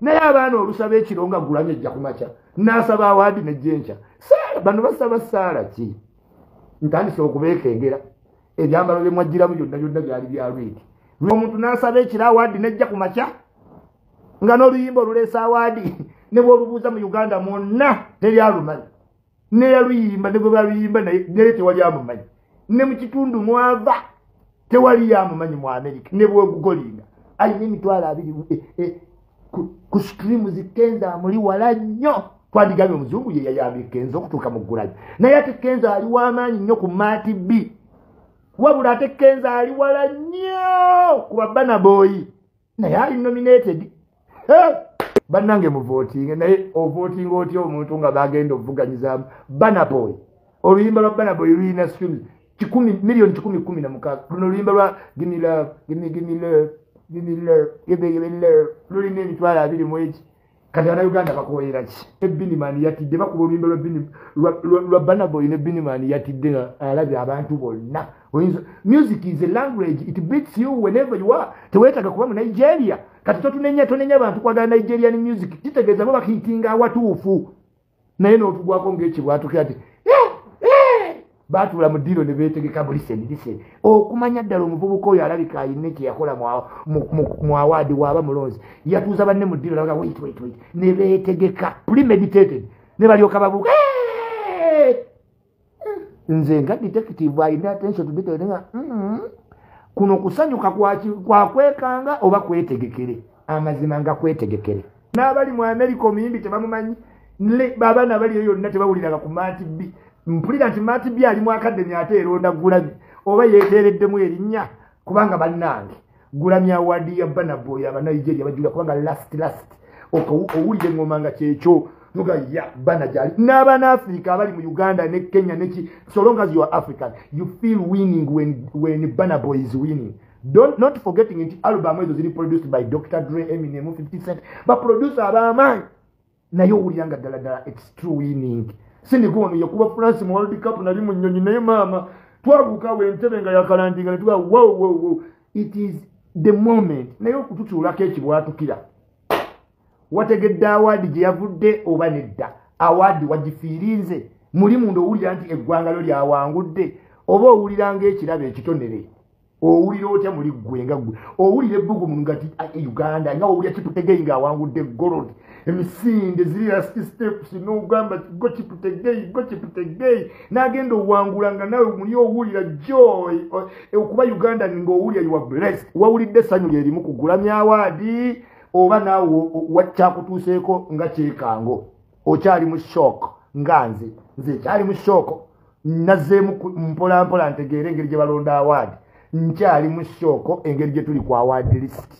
naye abaana olusaba ekiro nga gulamye ejja kumakya n'asaba awaadi nejjenca saala bano basaba saala ki ntandise okubeekengera ebyambalo bye mwajjiramu byonna byali bya lwiki omuntu n'asaba ekiro awaadi nejja kumakya nga n'oluyimba oluleesa awaadi ne bw'olubuuza mu Uganda mwonna teryalumanyi neyaluyimba ne bwe baluyimba naye tewali amumanyi ne mu kitundu mwava tewali yamumanyi mu Amerika ne bwegugolinga ayina emitwalo 2 ku streamu zikenza amuli wala nnyo twandigambye omuzungu ye yayambye Kenzo okutuuka mu ggulayo naye ate Kenzo ali w'amaanyi nnyo ku Maati B wabula ate Kenzo ali wala nnyo ku Burna Boy naye ali nominated bannange mu voting naye ovoting otya omuntu nga bagenda okuvuganyiza Burna Boy oluyimba lwa Burna Boy luyina streams 10 milioni 16 luno oluyimba lwa gimila lulina emitwalo 2 mu eki kati Uganda bakoyera ki Ebinimani yatidde bakuba oluyimba lwa Burna Boy ne Binimani yatidde alabye abantu bonna music is a language it beats you whenever you are teweetaga kuba mu Nigeria kati tonenya abantu kwagala Nigerian music kitegeeza bo bakiitinga awatuufu naye n'otugwako ng'ekibwatuke ati baatula mu ddiiro ne beetegeka listen okumanya ddala omuvubuka oyo alabika ayina kye yakola mu awaadi waaba mulonzi yatuuza banne mu ddiiro nabaga wait ne beetegeka premeditated ne balyoka babuuka nze nga detective ayina attention to detail nga kuno kusanyuka kwa kwekanga oba kwetegekere amazima nga kwetegekere n'abali mu Amerika omuyimbi tebamumanyi baba nabali yonna tebawuliraga ku Maati B mpulira nti Maati B ali mu akademi ate eronda Grammy oba yeeteereddemu erinnya kubanga bannange Grammy awaadi ya Burna Boy aba Nigeria bajula kubanga last owulire ngoma nga kyekyo nuga ya Burna jali n'abaana Africa abali mu Uganda ne Kenya neki so long as you are African you feel winning when Burna Boy is winning. Not forgetting it album ezo zili produced by Dr. Dre, Eminem, 50 Cent but producer abamanyi naye owuliranga ddala it's true winning sindikuwa yakuba France mu World Cup nali mu nnyonyi naye maama twabuuka wentebe nga yakalandinga ne tuga wow it is the moment naye okututuulako ekibwatukira wategedde awaadi gye yavudde oba nedda awaadi wagifiirinze muli munda owulira nti eggwanga lyo lyawangudde oba owuliranga ekirabo ekitonere owulira otya muli ggwe nga ggwe owulira ebbugumu ngati Uganda nga owulira Kiputegeyi ng'awangudde gold emisinde ziri last steps n'ogamba go Kiputegeyi n'agenda owangula nga nawe muli owulira joy okuba Uganda ng'owulira you are blessed wawulidde essanyu lyerimu ku Grammy awaadi oba naawe wakyakutuuseeko nga kyekango okyali mu shock nga nze kyali mu shock nazzeemu mpolampola ntegeera engeri gye balonda awaadi nkyali mu shock engeri gye tuli ku awaadi list